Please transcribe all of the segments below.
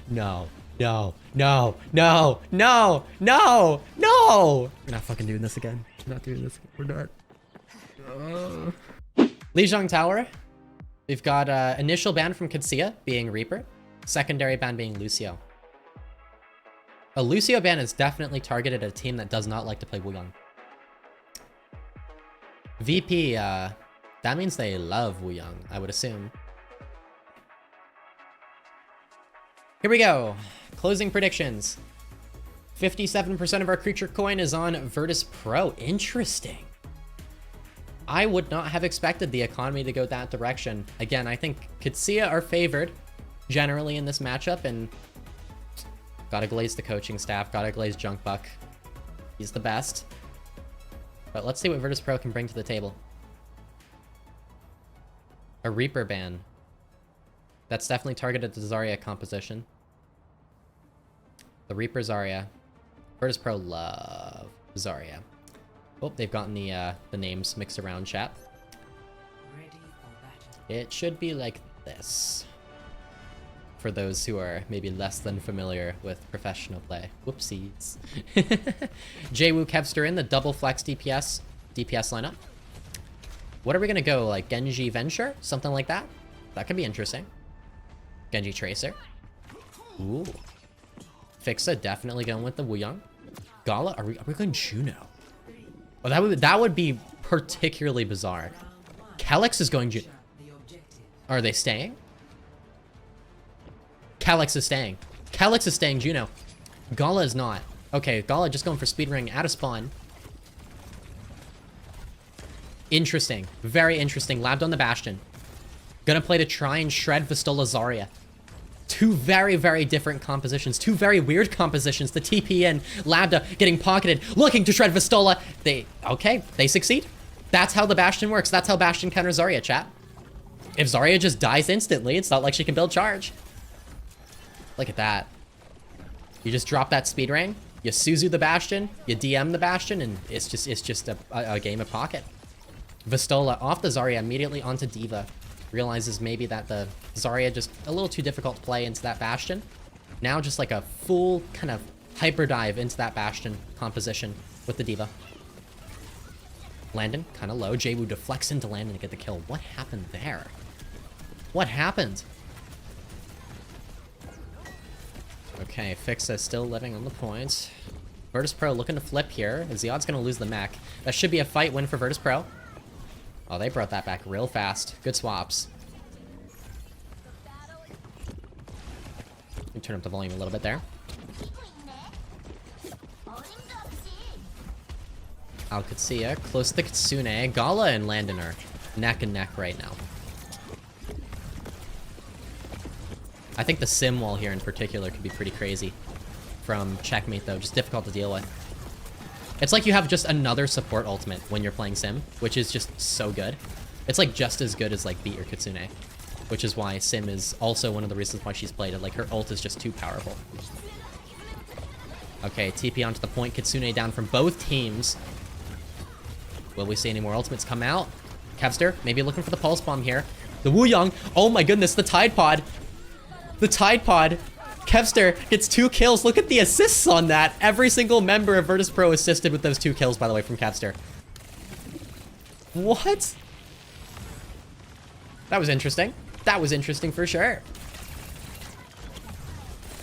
No. No. No. No. No. No. No. We're not fucking doing this again. We're not doing this. We're not. Lijiang Tower. We've got initial ban from Kitsia being Reaper. Secondary ban being Lucio. A Lucio ban is definitely targeted at a team that does not like to play Wuyong. VP, that means they love Wuyong, I would assume. Here we go. Closing predictions. 57% of our creature coin is on Virtus Pro. Interesting. I would not have expected the economy to go that direction. Again, I think Kitsia are favored generally in this matchup, and gotta glaze the coaching staff, gotta glaze Junkbuck. He's the best. But let's see what Virtus Pro can bring to the table. A Reaper ban. That's definitely targeted to Zarya composition. The Reaper Zarya. Virtus Pro love Zarya. Oh, they've gotten the names mixed around, chat. It should be like this. For those who are maybe less than familiar with professional play. Whoopsies. Jwoo Kevster in the double flex DPS lineup. What are we gonna go, like Genji Venture? Something like that? That could be interesting. Genji Tracer. Ooh. Fixa definitely going with the Wuyong. Gala, are we going Juno? Oh, that would be particularly bizarre. Calyx is going Juno. Are they staying? Calyx is staying. Calyx is staying Juno. Gala is not. Okay, Gala just going for speed ring out of spawn. Interesting. Very interesting. Labbed on the Bastion. Gonna play to try and shred Vestola Zarya. Two very, very different compositions. Two very weird compositions. The TP in, Labda getting pocketed, looking to shred Vestola. They succeed. That's how the Bastion works. That's how Bastion counters Zarya, chat. If Zarya just dies instantly, it's not like she can build charge. Look at that. You just drop that speed ring, you Suzu the Bastion, you DM the Bastion, and it's just a game of pocket. Vestola off the Zarya immediately onto D.Va. Realizes maybe that the Zarya just a little too difficult to play into that Bastion. Now just like a full kind of hyper dive into that Bastion composition with the D.Va. Landon, kind of low. Jwoo deflects into Landon to get the kill. What happened there? What happened? Okay, Fixa still living on the point. Virtus Pro looking to flip here. Is the odds going to lose the mech? That should be a fight win for Virtus Pro. Oh, they brought that back real fast. Good swaps. Let me turn up the volume a little bit there. Alcatsia, close to the Kitsune. Gala and Landon are neck and neck right now. I think the sim wall here in particular could be pretty crazy. From Checkmate though, just difficult to deal with. It's like you have just another support ultimate when you're playing sim, which is just so good. It's like just as good as like Beat or Kitsune, which is why sim is also one of the reasons why she's played it. Like her ult is just too powerful. Okay, TP onto the point. Kitsune down from both teams. Will we see any more ultimates come out? Kevster, maybe looking for the pulse bomb here. The Wuyong. Oh my goodness, the Tide Pod. The Tide Pod. Kevster gets 2 kills. Look at the assists on that. Every single member of Virtus Pro assisted with those 2 kills, by the way, from Kevster. What? That was interesting. That was interesting for sure.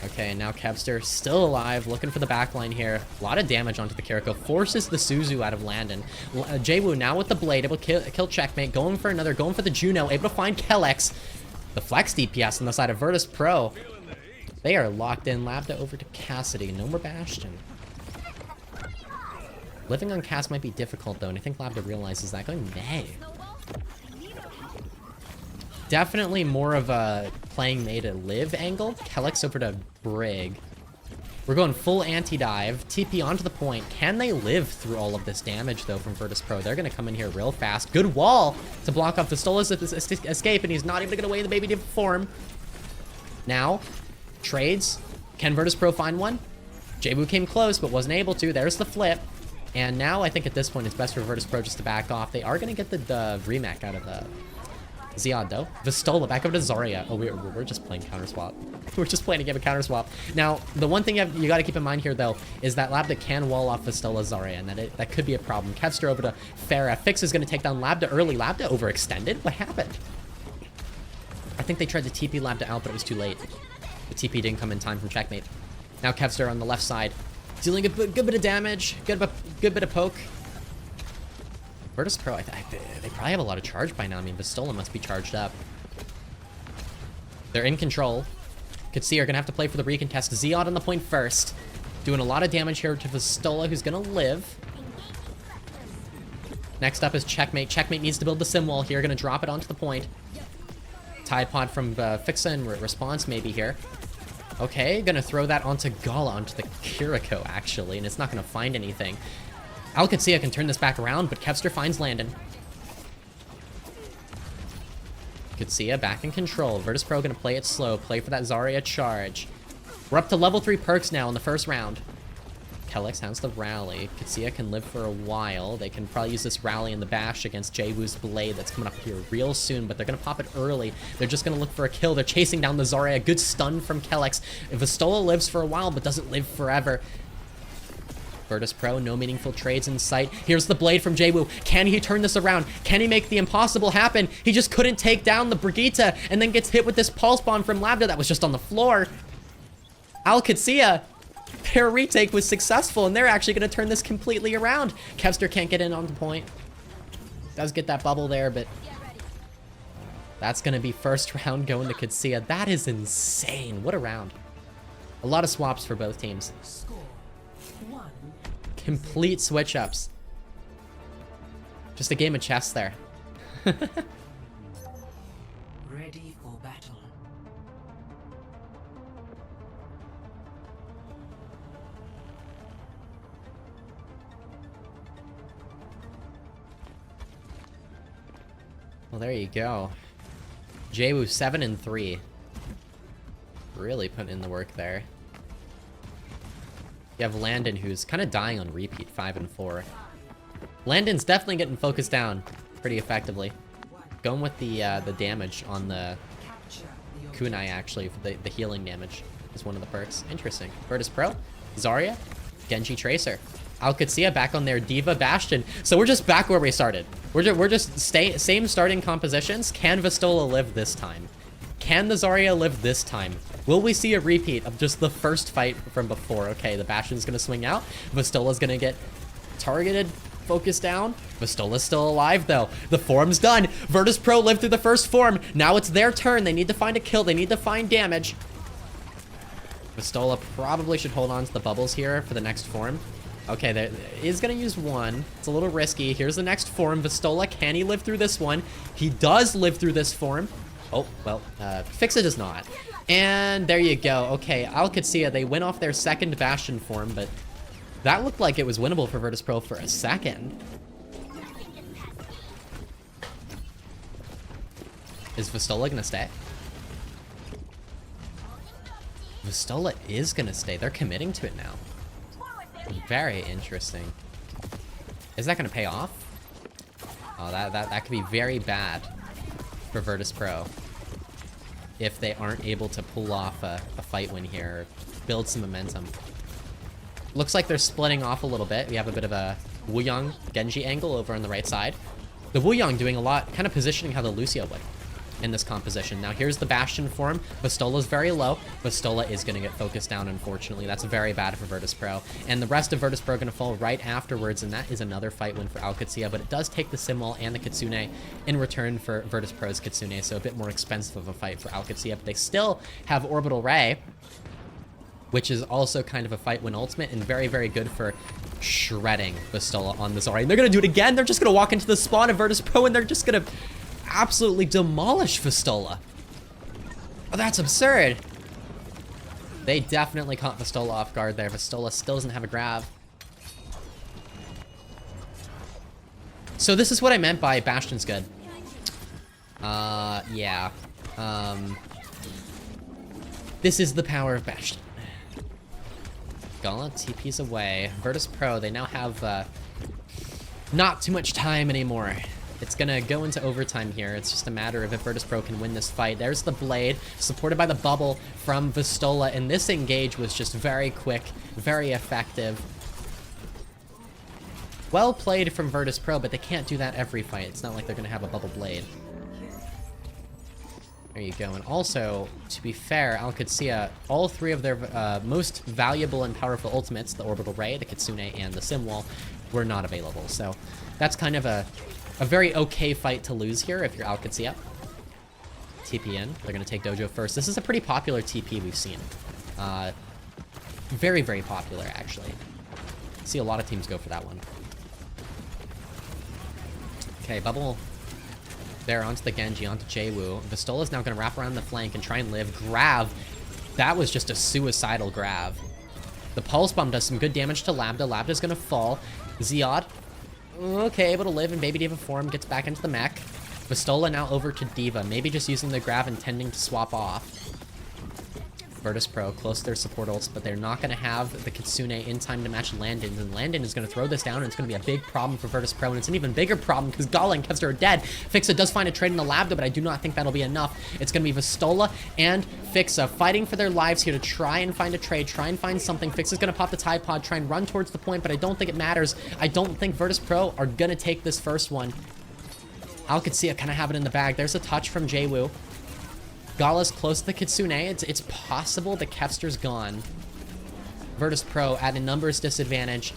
Okay, now Kevster still alive, looking for the backline here. A lot of damage onto the Kiriko. Forces the Suzu out of Landon. Jwoo now with the blade, able to kill Checkmate. Going for another, going for the Juno. Able to find Calyx. The flex DPS on the side of Virtus Pro. They are locked in. Labda over to Cassidy. No more Bastion. Living on Cass might be difficult, though, and I think Labda realizes that. Going May. Definitely more of a playing May to live angle. Calyx over to Brig. We're going full anti-dive. TP onto the point. Can they live through all of this damage, though, from Virtus Pro? They're going to come in here real fast. Good wall to block off Vestola's escape, and he's not able to get away in the baby div form. Now, trades. Can Virtus Pro find one? Jwoo came close, but wasn't able to. There's the flip. And now I think at this point it's best for Virtus Pro just to back off. They are going to get the remake out of Ziad though. Vestola back up to Zarya. Oh, we're just playing counter swap. We're just playing a game of counter swap. Now, the one thing you got to keep in mind here though is that Labda can wall off Vestola Zarya, and that could be a problem. Kevster over to Pharah. Fix is going to take down Labda early. Labda overextended. What happened? I think they tried to TP Labda out, but it was too late. The TP didn't come in time from checkmate. Now Kevster on the left side, dealing a good bit of damage, good bit of poke. Virtus Pro, they probably have a lot of charge by now. I mean, Vestola must be charged up. They're in control. Could see are gonna have to play for the recontest. Ziad on the point first, doing a lot of damage here to Vestola, who's gonna live. Next up is checkmate. Checkmate needs to build the sim wall here. Gonna drop it onto the point. Tide pod from Fixa in response maybe here. Okay, gonna throw that onto Gala, onto the Kiriko actually, and it's not gonna find anything. OWCS can turn this back around, but Kevster finds Landon. Kutsia back in control. Virtus Pro gonna play it slow, play for that Zarya charge. We're up to level 3 perks now in the first round. Kellex has the rally. Kutsia can live for a while. They can probably use this rally in the bash against Jwoo's blade that's coming up here real soon, but they're gonna pop it early. They're just gonna look for a kill. They're chasing down the Zarya. Good stun from Kellex. Vestola lives for a while, but doesn't live forever. Virtus Pro, no meaningful trades in sight. Here's the blade from Jwoo. Can he turn this around? Can he make the impossible happen? He just couldn't take down the Brigitte, and then gets hit with this pulse bomb from Labda that was just on the floor. OWCS, their retake was successful, and they're actually going to turn this completely around. Kevster can't get in on the point. Does get that bubble there, but that's going to be first round going to Kutsia. That is insane. What a round. A lot of swaps for both teams. Complete switch-ups. Just a game of chess there. Ready for battle. Well, there you go. Jwoo 7-3. Really putting in the work there. You have Landon, who's kind of dying on repeat, 5-4. Landon's definitely getting focused down pretty effectively. Going with the damage on the kunai, actually, for the healing damage is one of the perks. Interesting. Virtus Pro, Zarya, Genji Tracer. OWCS back on their Diva Bastion. So we're just back where we started. We're just same starting compositions. Can Vestola live this time? Can the Zarya live this time? Will we see a repeat of just the first fight from before? Okay, the Bastion's gonna swing out. Vestola's gonna get targeted, focused down. Vestola's still alive though. The form's done. Virtus Pro lived through the first form. Now it's their turn. They need to find a kill. They need to find damage. Vestola probably should hold on to the bubbles here for the next form. Okay, there is gonna use one. It's a little risky. Here's the next form. Vestola, can he live through this one? He does live through this form. Oh, well, Fixa does not. And there you go. Okay, OWCS, they went off their second Bastion form, but that looked like it was winnable for Virtus Pro for a second. Is Vestola gonna stay? Vestola is gonna stay. They're committing to it now. Very interesting. Is that gonna pay off? Oh, that could be very bad for Virtus Pro if they aren't able to pull off a fight win here, or build some momentum. Looks like they're splitting off a little bit. We have a bit of a Wuyong Genji angle over on the right side. The Wuyong doing a lot, kind of positioning how the Lucio would in this composition. Now here's the Bastion form. Vestola's very low. Vestola is going to get focused down, unfortunately. That's very bad for Virtus Pro. And the rest of Virtus Pro are going to fall right afterwards, and that is another fight win for OWCS, but it does take the Simwall and the Kitsune in return for Virtus Pro's Kitsune, so a bit more expensive of a fight for OWCS, but they still have Orbital Ray, which is also kind of a fight win ultimate, and very, very good for shredding Vestola on the Zarya. And they're going to do it again. They're just going to walk into the spawn of Virtus Pro, and they're just going to absolutely demolish Vestola. Oh, that's absurd. They definitely caught Vestola off guard there. Vestola still doesn't have a grab. So this is what I meant by Bastion's good. Yeah. This is the power of Bastion. Gala TP's away. Virtus Pro, they now have not too much time anymore. It's gonna go into overtime here. It's just a matter of if Virtus.pro can win this fight. There's the blade, supported by the bubble from Vestola, and this engage was just very quick, very effective. Well played from Virtus.pro, but they can't do that every fight. It's not like they're gonna have a bubble blade. There you go. And also, to be fair, OWCS, all three of their most valuable and powerful ultimates, the Orbital Ray, the Kitsune, and the Sim Wall, were not available. So that's kind of a very okay fight to lose here if you're OWCS. TP in. They're going to take Dojo first. This is a pretty popular TP we've seen. Very, very popular, actually. See a lot of teams go for that one. Okay, bubble there onto the Genji, onto Jwoo. Vestola's now going to wrap around the flank and try and live. Grav. That was just a suicidal Grav. The Pulse Bomb does some good damage to Lambda. Lambda's going to fall. Ziad. Okay, able to live in Baby Diva form. Gets back into the mech. Vestola now over to Diva. Maybe just using the Grav intending to swap off. Virtus.pro close to their support ults, but they're not going to have the Kitsune in time to match Landon, and Landon is going to throw this down, and it's going to be a big problem for Virtus.pro, and it's an even bigger problem because Gala and Kevster are dead. Fixa does find a trade in the Lambda, but I do not think that'll be enough. It's going to be Vestola and Fixa fighting for their lives here to try and find a trade, try and find something. Fixa's going to pop the Tide Pod, try and run towards the point, but I don't think it matters. I don't think Virtus.pro are going to take this first one. OWCS kind of have it in the bag. There's a touch from Jwoo. Gala's close to the Kitsune. It's possible the Kevster's gone. Virtus.pro at a numbers disadvantage.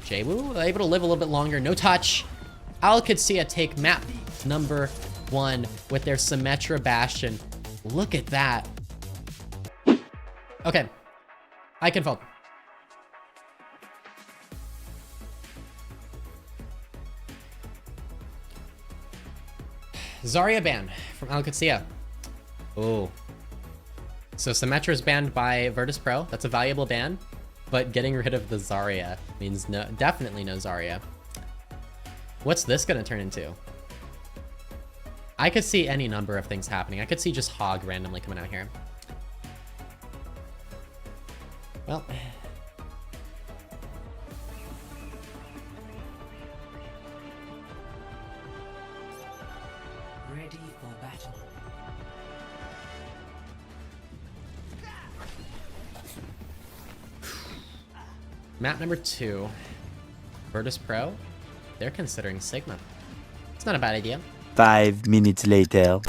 Jwoo able to live a little bit longer. No touch. OWCS take map number 1 with their Symmetra Bastion. Look at that. Okay. Eichenwalde. Zarya ban from OWCS. Oh. So Symmetra is banned by Virtus.pro. That's a valuable ban. But getting rid of the Zarya means no, definitely no Zarya. What's this going to turn into? I could see any number of things happening. I could see just Hog randomly coming out here. Well. Ready for battle. Map number 2. Virtus.pro. They're considering Sigma. It's not a bad idea. 5 minutes later.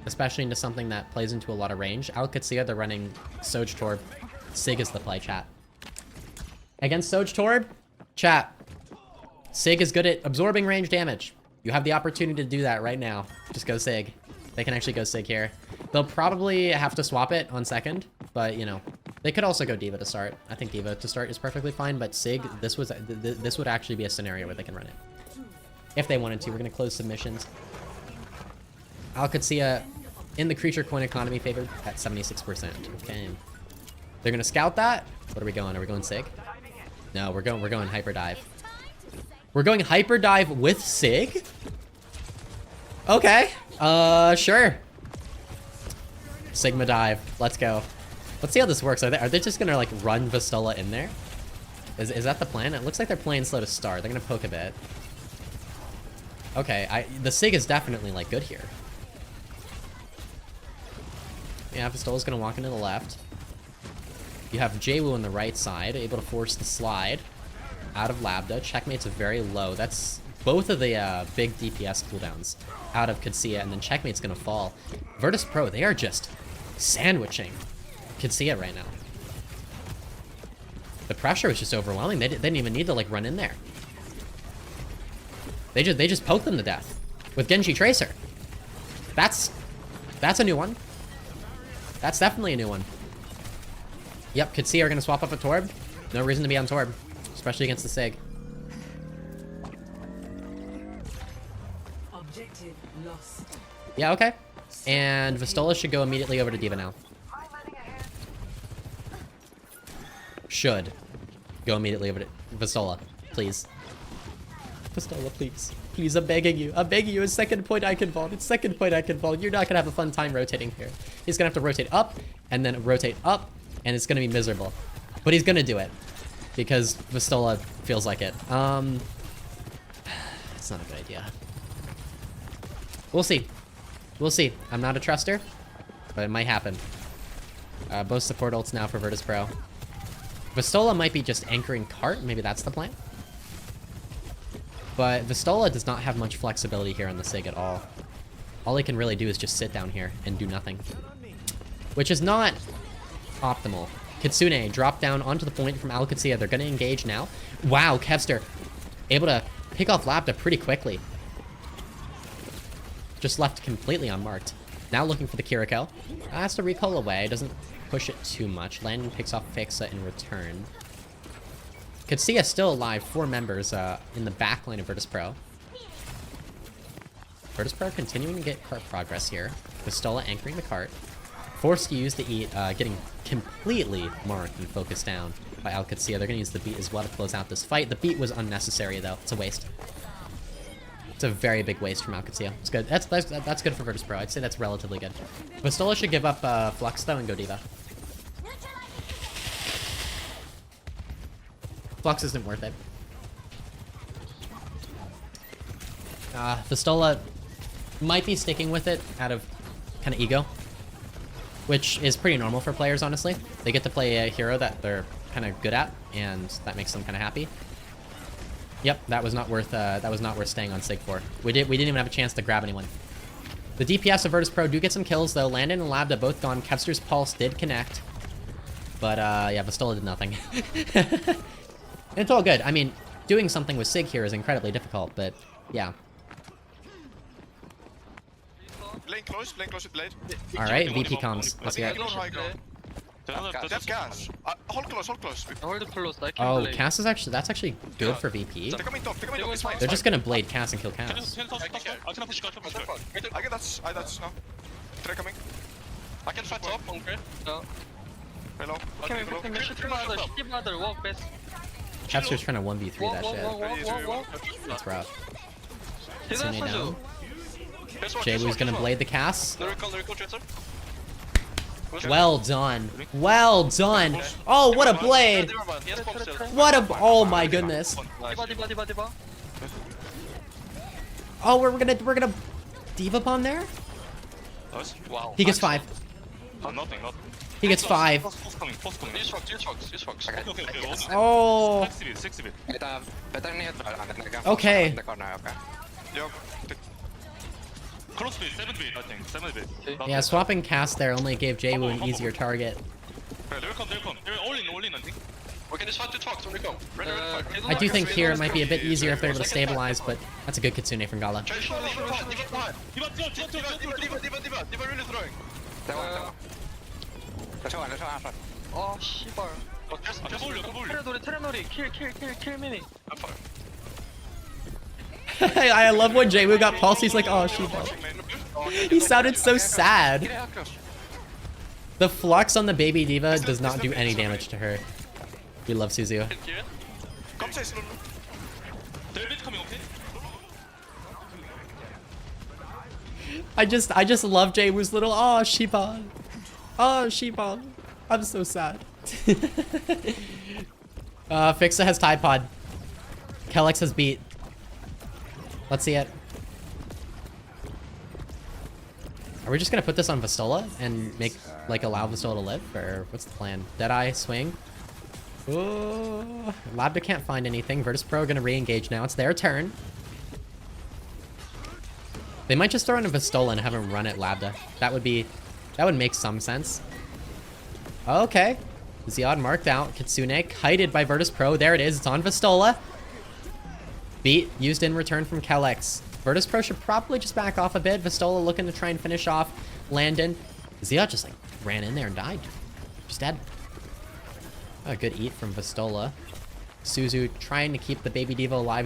Especially into something that plays into a lot of range. OWCS, they're running Soj Torb. Sig is the play, chat. Against Soj Torb, chat. Sig is good at absorbing range damage. You have the opportunity to do that right now. Just go Sig. They can actually go Sig here. They'll probably have to swap it on second, but you know, they could also go Diva to start. I think Diva to start is perfectly fine, but Sig, this would actually be a scenario where they can run it. If they wanted to. We're gonna close submissions. OWCS in the creature coin economy favored at 76%. Okay. They're gonna scout that. What are we going? Are we going Sig? No, we're going hyper dive. We're going hyper dive with Sig? Okay. Sure. Sigma dive. Let's go. Let's see how this works. Are they just gonna like run Vestola in there? Is that the plan? It looks like they're playing slow to start. They're gonna poke a bit. Okay, the Sig is definitely like good here. Yeah, Vestola's gonna walk into the left. You have Jwoo on the right side, able to force the slide out of Lambda. Checkmate's very low. That's both of the big DPS cooldowns out of Kitsune, and then Checkmate's gonna fall. Virtus.pro, they are just sandwiching Kitsune right now. The pressure was just overwhelming. They didn't even need to like run in there. They just poked them to death with Genji Tracer. That's a new one. That's definitely a new one. Yep, Kitsune are gonna swap up a Torb. No reason to be on Torb, especially against the Sig. Objective lost. Yeah, okay. And Vestola should go immediately over to Diva now. Should go immediately over to Vestola, please. Vestola, please. Please, I'm begging you. I'm begging you. It's second point Eichenwalde. It's second point Eichenwalde. You're not going to have a fun time rotating here. He's going to have to rotate up and then rotate up, and it's going to be miserable. But he's going to do it. because Vestola feels like it. It's not a good idea. We'll see. We'll see. I'm not a truster, but it might happen. Both support ults now for Virtus Pro. Vestola might be just anchoring cart. Maybe that's the plan. But Vestola does not have much flexibility here on the SIG at all. All he can really do is just sit down here and do nothing. Which is not optimal. Kitsune dropped down onto the point from Alcatsia. They're going to engage now. Wow, Kevster able to pick off Labda pretty quickly. Just left completely unmarked. Now looking for the Kiriko. Has to recall away. Doesn't push it too much. Landon picks off Fixa in return. Kitsia still alive. 4 members in the back line of Virtus Pro. Virtus Pro continuing to get cart progress here. Vestola anchoring the cart. Forced to use the eat, getting completely marked and focused down by Alcatsia. They're going to use the beat as well to close out this fight. The beat was unnecessary, though. It's a waste. It's a very big waste from Alcatsia. It's good. That's good for Virtus Pro. I'd say that's relatively good. Vestola should give up Flux, though, and go Diva. Flux isn't worth it. Vestola might be sticking with it out of kind of ego, which is pretty normal for players, honestly. They get to play a hero that they're kind of good at, and that makes them kind of happy. Yep, that was not worth staying on SIG for. We didn't even have a chance to grab anyone. The DPS of Virtus Pro do get some kills though. Landon and Labda both gone. Kevster's Pulse did connect, but yeah, Vestola did nothing. And it's all good. I mean, doing something with SIG here is incredibly difficult, but yeah. Blade close with Blade. All right, VP comms. Let's hear it. They have gas. Hold close. Hold close, I can Oh, blade. Cass is actually, that's actually good for VP. They're coming top, it's fine. They're just gonna blade Cass and kill Cass. I get that's now. They're coming. I can fight top. Okay. No. Hello. Can we shoot mother, walk best. Kevster's trying to 1v3 that shit. Walk. That's rough. Did I Kitsune shoot? down. Jaywoo's gonna blade the Cass. The recall transfer. Well done. Well done. Oh, what a blade. What a, oh my goodness. Diva. Oh, we're gonna Diva bomb there? Wow. He gets 5. Nothing. He gets 5. Post coming. Use rocks. Oh. 6 bit. Okay. Yo. Close bit, 7 bit, I think. 7 bit. Yeah, swapping Cass there only gave Jaywoo an easier target. They'll come. They're all in, I think. We can just fight 2 trucks when we come. I do think here it might be a bit easier if they're able to stabilize, but that's a good Kitsune from Gala. Diva really throwing. Oh, 씨발. 테레노리, 킬 미니. I love when Jaywoo got pulse, he's like, oh, Shiba. He sounded so sad. The flux on the baby Diva does not do any damage to her. We love Suzu. Come say slow. They're a bit coming, okay? I just love Jaywoo's little, oh, Shiba. Oh, Shiba. I'm so sad. Fixa has Tide Pod. Kellex has beat. Let's see it. Are we just gonna put this on Vestola and make, like, allow Vestola to live? Or what's the plan? Deadeye, swing. Oh, Labda can't find anything. Virtus Pro gonna re-engage now. It's their turn. They might just throw in a Vestola and have him run at Labda. That would make some sense. Okay. Ziad marked out. Kitsune kited by Virtus Pro. There it is. It's on Vestola. Beat used in return from Kellex. Virtus Pro should probably just back off a bit. Vestola looking to try and finish off Landon. Ziad just like ran in there and died. Just dead. A good eat from Vestola. Suzu trying to keep the baby Diva alive.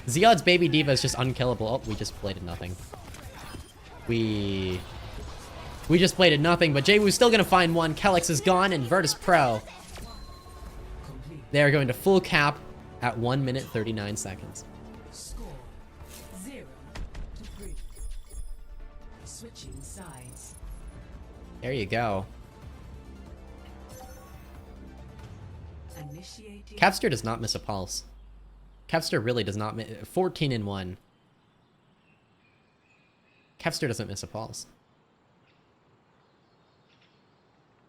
Ziad's baby Diva is just unkillable. Oh, we just bladed nothing. We just bladed nothing, but Jaywoo's still gonna find one. Kellex is gone, and Virtus Pro. They are going to full cap at 1 minute 39 seconds. Score 0-3. Switching sides. There you go. Initiating. Capster does not miss a pulse. Capster really does not miss. 14 in 1. Capster doesn't miss a pulse.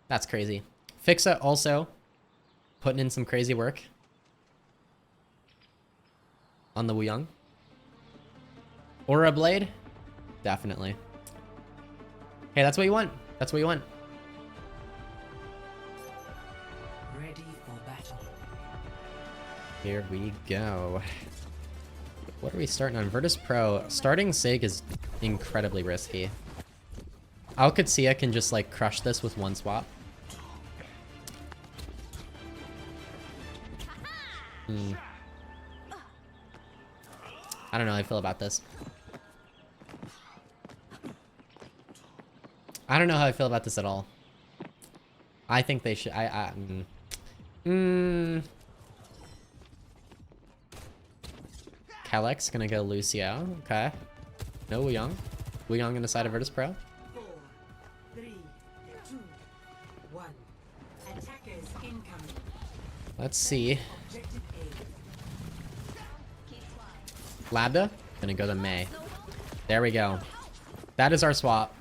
That's crazy. Fixa also putting in some crazy work on the Wuyong. Aura Blade? Definitely. Hey, that's what you want. That's what you want. Ready for battle. Here we go. What are we starting on? Virtus Pro. Starting Sig is incredibly risky. OWCS can just like crush this with one swap. I don't know how I feel about this. I don't know how I feel about this at all. I think they should. Calyx gonna go Lucio. Okay. No Wuyong. Wuyong in the side of Virtus Pro. 4, 3, 2, 1. Attackers incoming. Let's see. Objective A. Labda gonna go to Mei. There we go. That is our swap.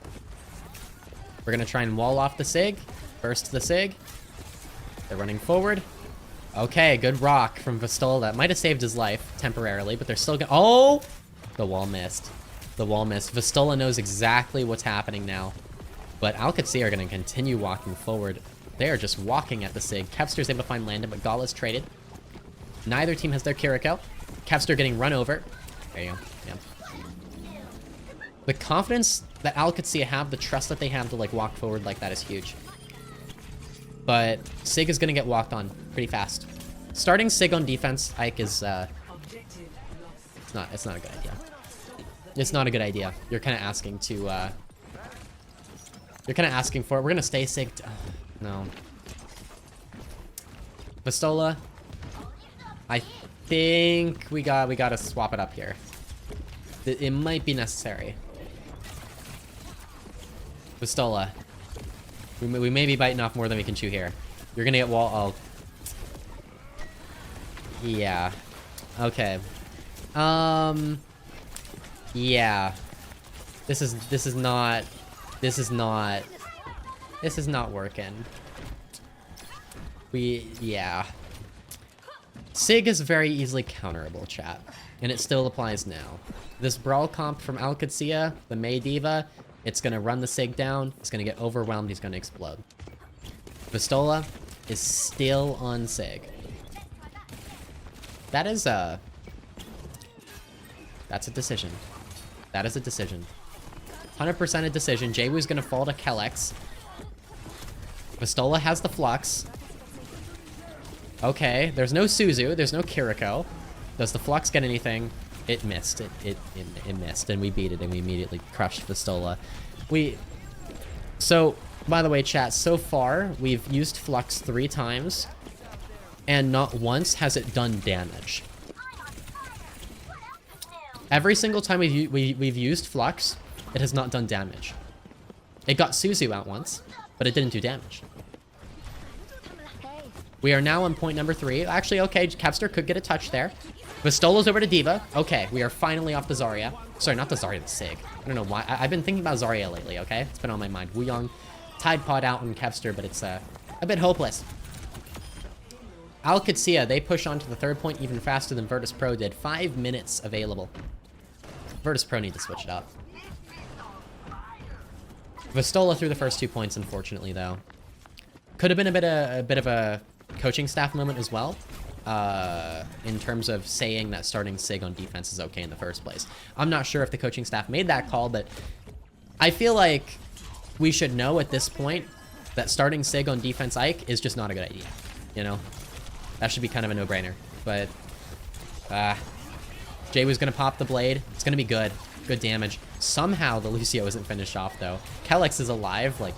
We're gonna try and wall off the Sig. Burst the Sig. They're running forward. Okay, good rock from Vestola. That might have saved his life temporarily, but they're still gonna. Oh! The wall missed. The wall missed. Vestola knows exactly what's happening now. But OWCS are gonna continue walking forward. They are just walking at the Sig. Kevster's able to find Landon, but Gala's traded. Neither team has their Kiriko. Kevster getting run over. There you go. Yeah. The confidence that OWCS have, the trust that they have to like walk forward like that is huge. But Sig is gonna get walked on pretty fast. Starting Sig on defense, Ike is Objective lost. it's not a good idea. It's not a good idea. You're kinda asking to you're kinda asking for it. We're gonna stay Sig. No. Vestola. I think we gotta swap it up here. It might be necessary. Vestola. We may be biting off more than we can chew here. You're gonna get wall. Oh. Yeah. Okay. Yeah. This is not working. Yeah. Sig is very easily counterable, chat. And it still applies now. This Brawl comp from OWCS, the Mei Diva, it's gonna run the Sig down, it's gonna get overwhelmed, he's gonna explode. Vestola is still on Sig. That is that's a decision. That is a decision. 100% a decision. Jwoo's gonna fall to Calyx. Vestola has the Flux. Okay, there's no Suzu, there's no Kiriko. Does the Flux get anything? It missed. It missed, and we beat it, and we immediately crushed Vestola. So, by the way, chat, so far, we've used Flux 3 times, and not once has it done damage. Every single time we've used Flux, it has not done damage. It got Suzu out once, but it didn't do damage. We are now on point number 3. Actually, okay, Kevster could get a touch there. Vestola's over to Diva. Okay, we are finally off the Zarya. Sorry, not the Zarya, the Sig. I don't know why. I've been thinking about Zarya lately, okay? It's been on my mind. Wuyong, Tide Pod out on Kevster, but it's a bit hopeless. OWCS, they push on to the 3rd point even faster than Virtus Pro did. 5 minutes available. Virtus Pro need to switch it up. Vestola threw the first 2 points, unfortunately, though. Could have been a bit of a coaching staff moment as well. In terms of saying that starting Sig on defense is okay in the first place. I'm not sure if the coaching staff made that call, but I feel like we should know at this point that starting Sig on defense Ike is just not a good idea. You know? That should be kind of a no-brainer. But, Jwoo's gonna pop the blade. It's gonna be good. Good damage. Somehow the Lucio isn't finished off, though. Calyx is alive, like,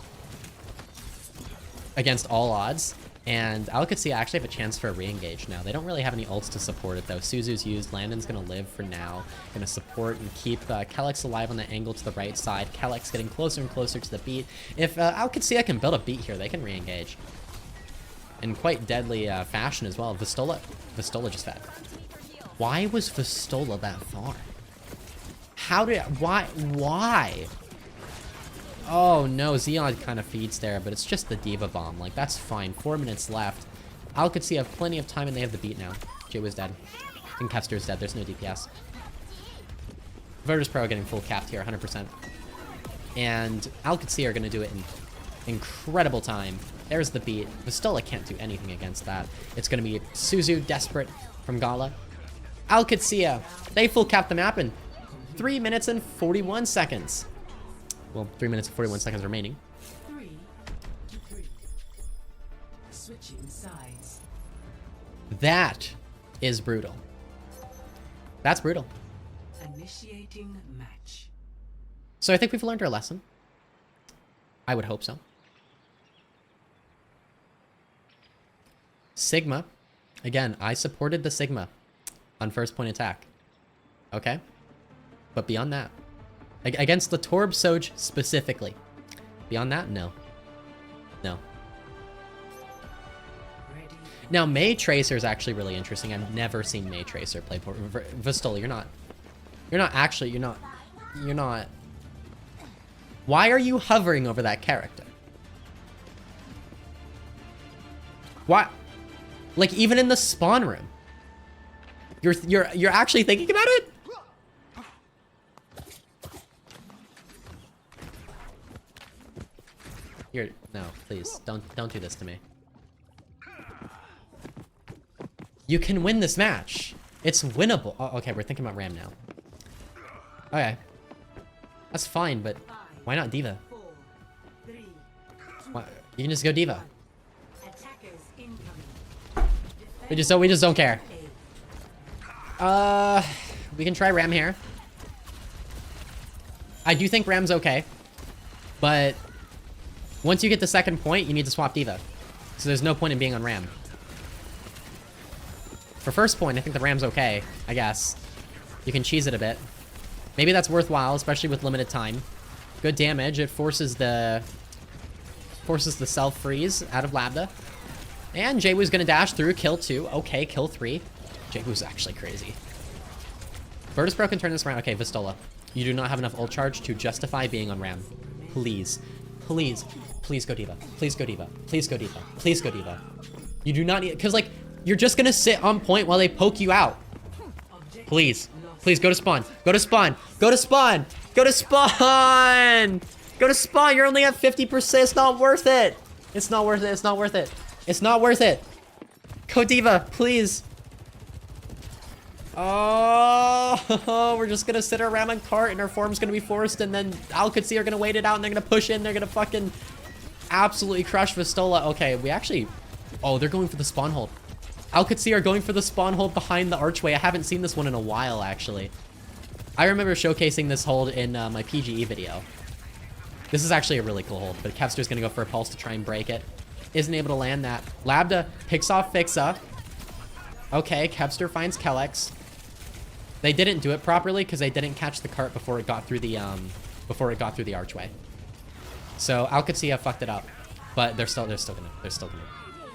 against all odds. And OWCS actually have a chance for a re-engage now. They don't really have any ults to support it, though. Suzu's used. Landon's going to live for now. Going to support and keep Calyx alive on the angle to the right side. Calyx getting closer and closer to the beat. If OWCS can build a beat here, they can re-engage. in quite deadly fashion as well. Vestola just fed. Why was Vestola that far? Why? Oh no, Zeon kind of feeds there, but it's just the Diva Bomb. Like, that's fine. 4 minutes left. Alcatsi have plenty of time and they have the beat now. Jay was dead. And Kevster's dead. There's no DPS. Virtus Pro are getting full capped here, 100%. And Alcatsi are going to do it in incredible time. There's the beat. Vestola can't do anything against that. It's going to be Suzu, Desperate from Gala. Alcatsia, they full cap the map in 3 minutes and 41 seconds. Well, 3 minutes and 41 seconds remaining. 3 to 3. Switching sides. That is brutal. That's brutal. Initiating match. So I think we've learned our lesson. I would hope so. Sigma. Again, I supported the Sigma on first point attack. Okay? But beyond that, against the Torb Soj specifically. Beyond that, no. No. Ready. Now, May Tracer is actually really interesting. I've never seen May Tracer play Vestola. You're not. Why are you hovering over that character? Why? Like, even in the spawn room. You're actually thinking about it? No, please, don't do this to me. You can win this match. It's winnable. Oh, okay, we're thinking about Ram now. Okay. That's fine, but why not Diva? 4, 3, 2, Why, you can just go Diva. attackers incoming. We just don't care. We can try Ram here. I do think Ram's okay, but once you get the second point, you need to swap Diva. So there's no point in being on Ram. For first point, I think the Ram's okay, I guess. You can cheese it a bit. Maybe that's worthwhile, especially with limited time. Good damage. It forces the self-freeze out of Labda. And Jwoo's gonna dash through, kill 2. Okay, kill 3. Jwoo's actually crazy. Virtus Pro can turn this around. Okay, Vestola. You do not have enough ult charge to justify being on Ram. Please. Please. Please go Diva. Please go Diva. Please go Diva. Please go Diva. You do not need... Because, like, you're just gonna sit on point while they poke you out. Please. Please, go to spawn. Go to spawn. Go to spawn. Go to spawn. Go to spawn. You're only at 50%. It's not worth it. It's not worth it. It's not worth it. It's not worth it. Go Diva, please. Oh, we're just gonna sit around and cart and our form's gonna be forced and then Alcatsi are gonna wait it out and they're gonna push in. They're gonna fucking absolutely crush Vestola. Okay, we actually... Oh, they're going for the spawn hold. Alcatsi are going for the spawn hold behind the archway. I haven't seen this one in a while, actually. I remember showcasing this hold in my PGE video. This is actually a really cool hold, but Kevster's gonna go for a pulse to try and break it. Isn't able to land that. Labda picks off Fixa. Okay, Kevster finds Kellex. They didn't do it properly because they didn't catch the cart before it got through the archway. So Alcatsi fucked it up, but they're still gonna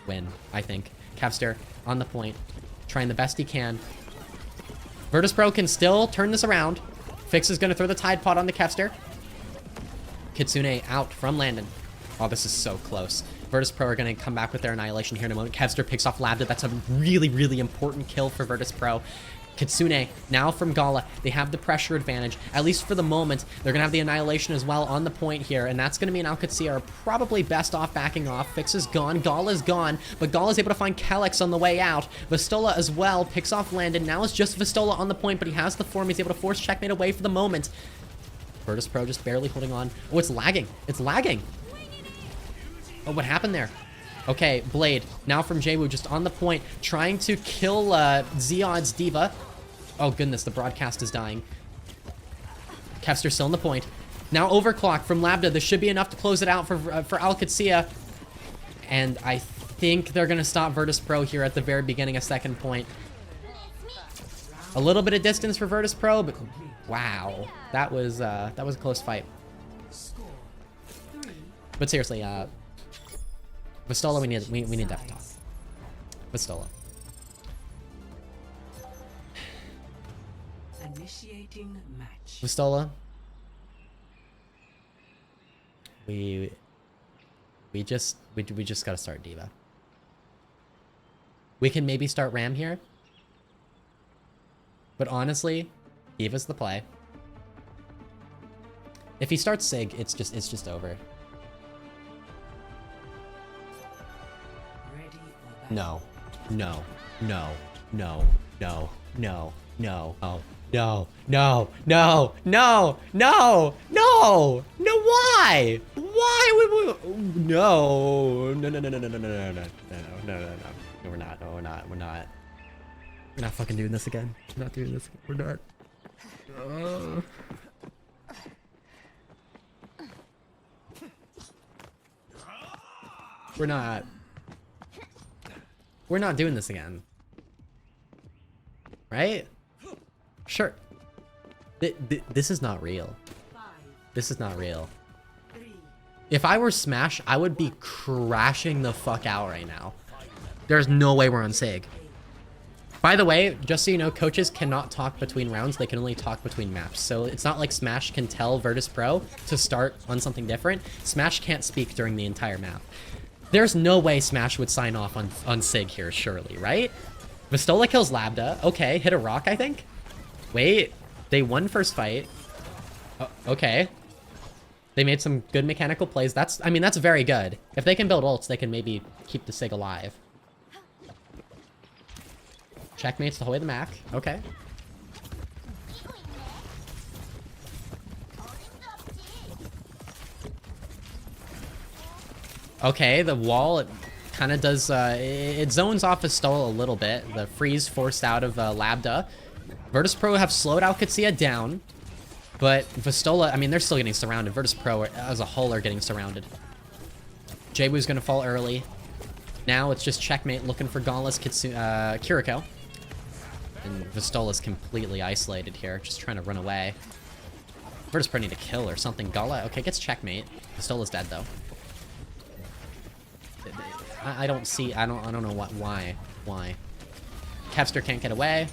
win, I think. Kevster on the point, trying the best he can. Virtus Pro can still turn this around. Fix is gonna throw the Tide Pod on the Kevster. Kitsune out from Landon. Oh, this is so close. Virtus Pro are going to come back with their annihilation here in a moment. Kevster picks off Labda. That's a really, really important kill for Virtus Pro. Kitsune, now from Gala, they have the pressure advantage. At least for the moment, they're going to have the annihilation as well on the point here, and that's going to mean Alcatsi are probably best off backing off. Fix is gone, Gala's gone, but Gala's able to find Kellex on the way out. Vestola as well picks off Landon. Now it's just Vestola on the point, but he has the form. He's able to force checkmate away for the moment. Virtus Pro just barely holding on. Oh, it's lagging. It's lagging. Oh, what happened there? Okay, Blade, now from Jwoo, just on the point, trying to kill Zeod's Diva. Oh, goodness, the broadcast is dying. Kevster still on the point. Now overclock from Labda. This should be enough to close it out for Alcatsia. And I think they're going to stop Virtus Pro here at the very beginning, a second point. A little bit of distance for Virtus Pro, but wow. That was a close fight. But seriously, Vestola, we need that talk. Vestola. Initiating match. Vestola. We just gotta start Diva. We can maybe start Ram here. But honestly, Diva's the play. If he starts Sig, it's just over. Ready for battle. No. No. No. No. No. No. No. Oh. No. No. No. No. No. No. No. Why? Why would we? No. No. No. No. No. No. No. No. No. No. No. No. No. No. We're not. No. We're not. We're not. We're not fucking doing this again. We're not doing this. We're not. We're not. We're not doing this again. Right? Sure. This is not real. 5, This is not real. 3, If I were Smash, I would be crashing the fuck out right now. There's no way we're on Sig. By the way, just so you know, coaches cannot talk between rounds. They can only talk between maps. So it's not like Smash can tell Virtus Pro to start on something different. Smash can't speak during the entire map. There's no way Smash would sign off on Sig here, surely, right? Vestola kills Labda. Okay, hit a rock, I think. Wait, they won first fight. Okay. They made some good mechanical plays. I mean, that's very good. If they can build ults, they can maybe keep the Sig alive. Checkmates to Hoy the Mac. Okay. Okay, the wall, it kind of does, it zones off Vestola a little bit. The freeze forced out of Labda. Virtus Pro have slowed out Kitsia down. But Vestola, I mean, they're still getting surrounded. Virtus Pro as a whole are getting surrounded. Jwu's gonna fall early. Now it's just checkmate looking for Gauntless Kiriko. And Vestola's completely isolated here, just trying to run away. Virtus Pro need to kill or something. Gala, okay, gets checkmate. Vestola's dead though. I don't know why. Kevster can't get away.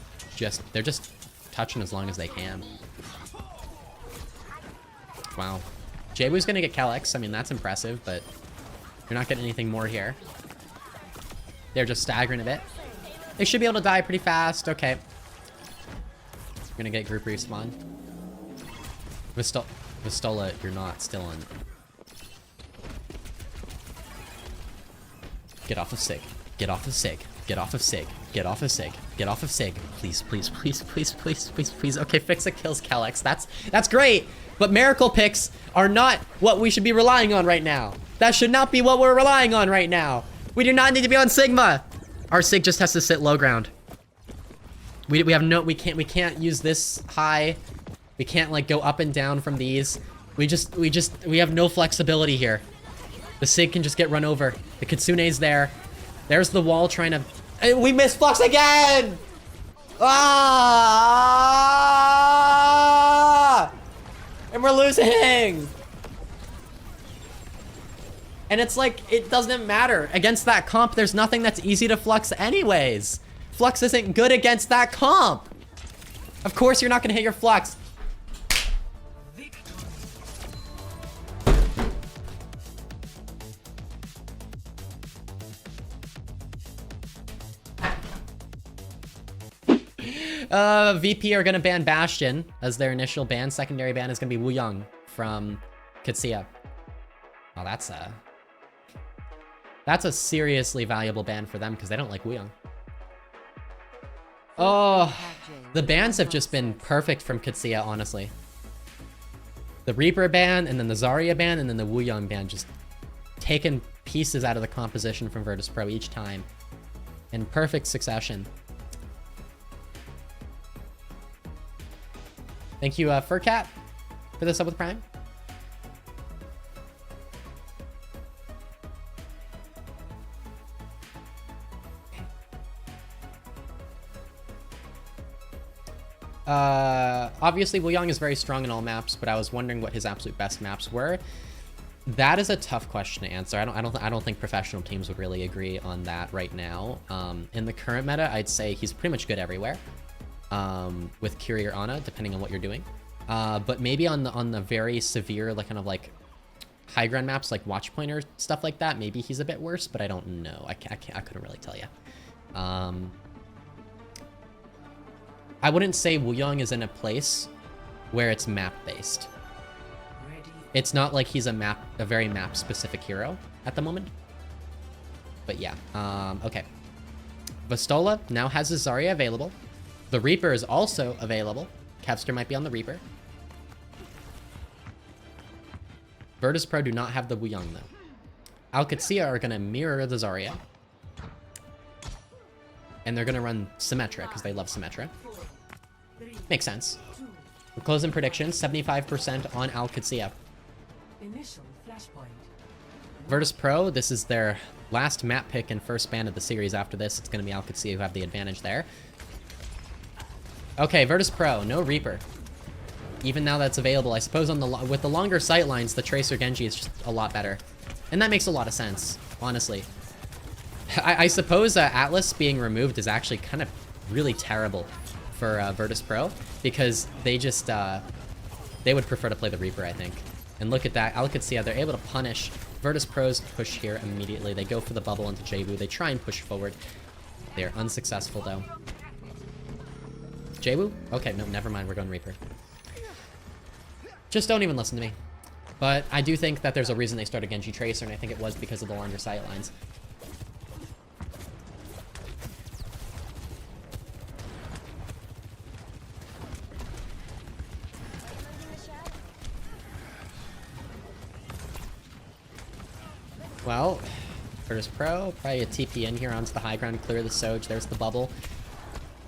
They're just touching as long as they can. Wow. Jwu's gonna get Calyx. I mean, that's impressive, but you're not getting anything more here. They're just staggering a bit. They should be able to die pretty fast. Okay. We're gonna get group respawn. Vestola, you're not still on. Get off of Sig. Get off of Sig. Get off of Sig. Get off of Sig. Get off of Sig. Please, please, please, please, please, please, please. Okay, Fixa kills Calyx. That's great. But miracle picks are not what we should be relying on right now. That should not be what we're relying on right now. We do not need to be on Sigma. Our Sig just has to sit low ground. We can't use this high. We can't like go up and down from these. We have no flexibility here. The Sig can just get run over. The Kitsune's there. There's the wall trying to... We missed Flux again! Ah! And we're losing! And it's like, it doesn't matter. Against that comp, there's nothing that's easy to Flux anyways. Flux isn't good against that comp. Of course you're not gonna hit your Flux. VP are gonna ban Bastion as their initial ban. Secondary ban is gonna be Wu Young from Kitsia. Oh, that's a seriously valuable ban for them because they don't like Wu Young. Oh, the bans have just been perfect from Kitsia, honestly. The Reaper ban, and then the Zarya ban, and then the Wu Young ban, just taking pieces out of the composition from Virtus Pro each time in perfect succession. Thank you, Furcat, for the sub with Prime. Obviously, Wu Young is very strong in all maps, but I was wondering what his absolute best maps were. That is a tough question to answer. I don't think professional teams would really agree on that right now. In the current meta, I'd say he's pretty much good everywhere. With Kiri or Ana, depending on what you're doing. But maybe on the very severe, like kind of like high ground maps, like Watch Pointer stuff like that, maybe he's a bit worse. But I don't know. I couldn't really tell you. I wouldn't say Wuyong is in a place where it's map based. Ready. It's not like he's a very map specific hero at the moment. But yeah, okay. Vestola now has his Zarya available. The Reaper is also available. Kevster might be on the Reaper. Virtus.pro do not have the Wuyong though. OWCS are gonna mirror the Zarya. And they're gonna run Symmetra because they love Symmetra. Makes sense. We're closing predictions, 75% on OWCS. Initial flashpoint. Virtus.pro, this is their last map pick and first ban of the series. After this, it's going to be OWCS who have the advantage there. Okay, Virtus.pro, no Reaper. Even now that's available, I suppose with the longer sight lines, the Tracer Genji is just a lot better. And that makes a lot of sense, honestly. I suppose Atlas being removed is actually kind of really terrible for Virtus.pro, because they just, they would prefer to play the Reaper, I think. And look at that, OWCS, they're able to punish Virtus.pro's push here immediately. They go for the bubble into Jaybu. They try and push forward. They're unsuccessful, though. Jaybu? Okay, no, never mind. We're going Reaper. Just don't even listen to me. But I do think that there's a reason they started Genji Tracer, and I think it was because of the longer sight lines. Well, Virtus.pro, probably a TP in here onto the high ground, clear the Soj. There's the bubble.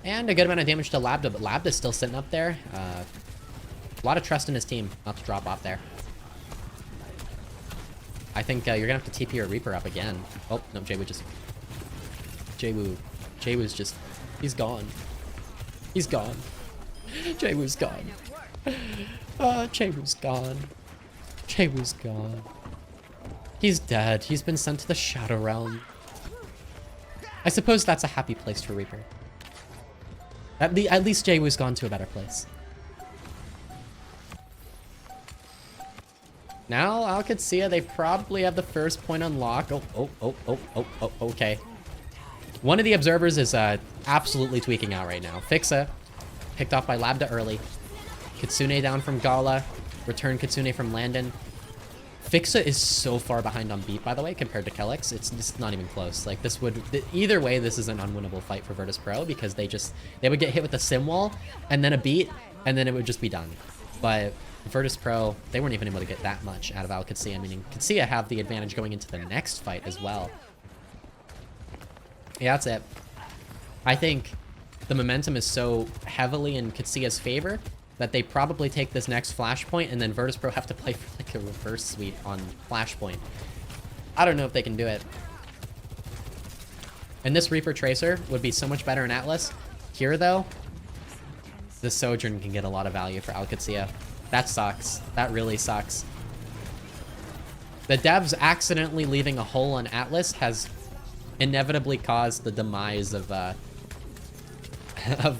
And a good amount of damage to Labda, but Labda's still sitting up there. A lot of trust in his team not to drop off there. I think you're gonna have to TP your Reaper up again. Oh, no, Jaywu just... Jaywu's just... He's gone. He's gone. Jaywu's gone. Jaywu's gone. Jaywu's gone. He's dead. He's been sent to the Shadow Realm. I suppose that's a happy place for Reaper. At least Jaywu's gone to a better place. Now, OWCS, they probably have the first point unlocked. Okay. One of the observers is absolutely tweaking out right now. Fixa, picked off by Labda early. Kitsune down from Gala. Return Kitsune from Landon. Fixa is so far behind on beat, by the way, compared to Kellex. It's just not even close. Like, this would... Either way, this is an unwinnable fight for Virtus.pro, because they would get hit with a sim wall, and then a beat, and then it would just be done. But Virtus.pro, they weren't even able to get that much out of OWCS, meaning Kitsia have the advantage going into the next fight as well. Yeah, that's it. I think the momentum is so heavily in Kitsia's favor that they probably take this next Flashpoint, and then Virtus.pro have to play for like a reverse sweep on Flashpoint. I don't know if they can do it. And this Reaper Tracer would be so much better in Atlas. Here, though, the Sojourn can get a lot of value for OWCS. That sucks. That really sucks. The devs accidentally leaving a hole on Atlas has inevitably caused the demise of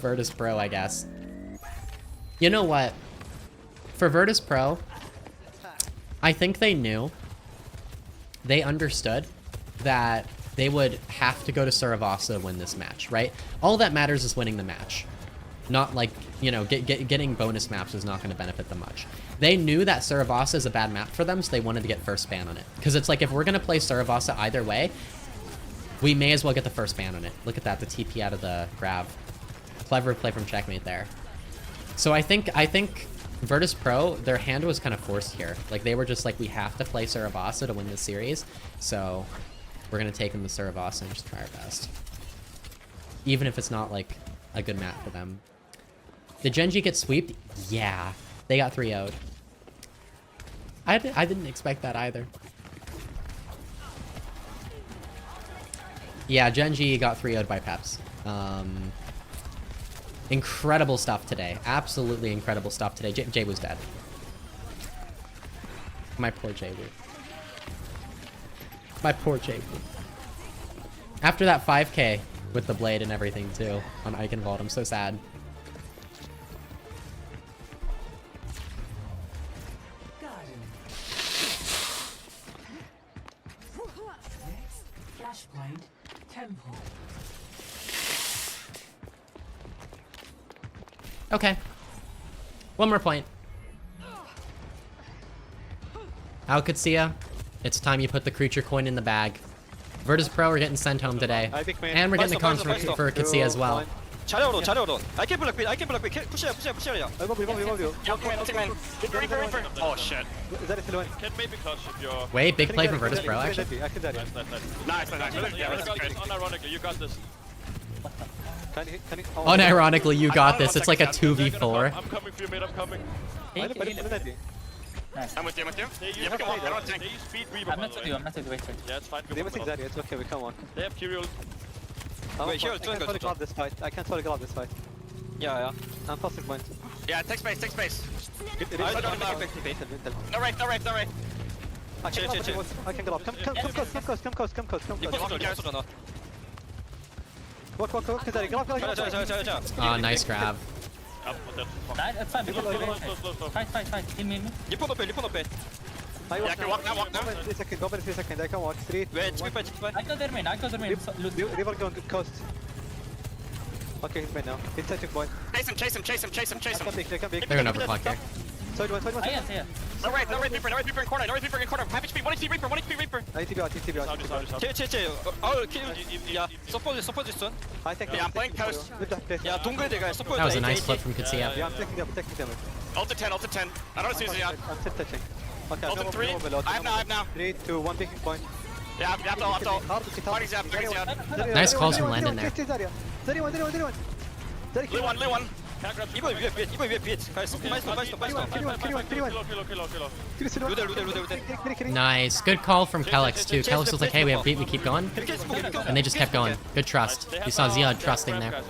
Virtus.pro, I guess. You know what? For Virtus.pro, I think they knew, they understood that they would have to go to Saravasa to win this match, right? All that matters is winning the match. Not like, you know, getting bonus maps is not going to benefit them much. They knew that Saravasa is a bad map for them, so they wanted to get first ban on it. Because it's like, if we're going to play Saravasa either way, we may as well get the first ban on it. Look at that, the TP out of the grab. Clever play from Checkmate there. So I think Virtus.pro, their hand was kind of forced here. Like, they were just like, we have to play Saravasa to win this series. So we're going to take them to Saravasa and just try our best. Even if it's not, like, a good map for them. Did Genji get sweeped? Yeah. They got 3-0'd. I didn't expect that either. Yeah, Genji got 3-0'd by Peps. Incredible stuff today. Absolutely incredible stuff today. Jay was dead. My poor Jay. My poor JP. After that 5k with the blade and everything too on Eichenwalde, I'm so sad. Garden. Next, flashpoint, temple. Okay. One more point. OWCS, it's time you put the creature coin in the bag. Virtus Pro are getting sent home today. And we're getting the comms for OWCS as well. 자려로 자려로. I can block it. I can block it. Push it. Oh shit. Can maybe clutch if you're... Wait, big play from Virtus Pro actually. Nice. Yeah, that's great. Unironically, you got this. Unironically, you got this. It's like a 2v4. I'm coming for you, mate. I'm coming. I'm with you. They Yeah, we can walk. I don't think. use speed Reaver, I'm by not the to way. do, I'm not to do, wait. Yeah, it's fine. It's okay, we can walk. They have Kyriel. Wait, here, I can totally grab this fight. I can totally grab this fight. Yeah. I'm passing point. Yeah, take space. I don't know. No right. I can grab. Come close. Walk. Grab. Oh, nice grab. Nice, that's fine, fight. Kill me. Lift on the bed. Yeah, I can walk now. Go in 3 seconds. I can walk. 3. Wait, speed fight. I got their main. River going coast. Okay, he's made now. He's touching point. Chase him. They can pick. They're gonna overclock here. Side one. Yeah. No right, Reaper in corner. Half HP, 1 HP Reaper. I TB out. Yeah, support this one. I take Yeah, I'm playing coast. Yeah, 동글대가 support. That was a nice flip from OWCS. Yeah, I'm taking them. Ult to 10. I don't see it yet. I'm still touching. Okay, Ult to 3. I have now. 3, 2, 1 picking point. Yeah, I have to. Fighting Zap. Nice calls from Landon there. Zari one. Blue one. 이번 위에 빛. 가있어. 루델. Nice. Good call from Kelix too. Kelix was like, hey, we have beat, we keep going. And they just kept going. Good trust. You saw Ziad trusting there.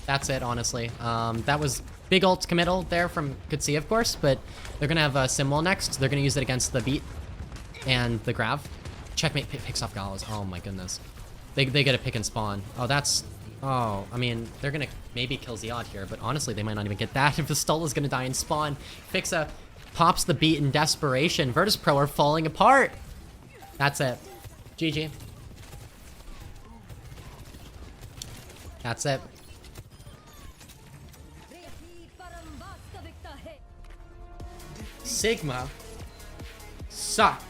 That's it, honestly. That was big ult committal there from OWCS, of course, but they're gonna have a Simwall next. They're gonna use it against the beat and the grav. Checkmate picks off Gallows. Oh my goodness. They get a pick and spawn. Oh, I mean, they're gonna maybe kill Ziad here, but honestly, they might not even get that if Vestola's gonna die and spawn. Fixa pops the beat in desperation. Virtus Pro are falling apart. That's it. GG. That's it. Sigma suck.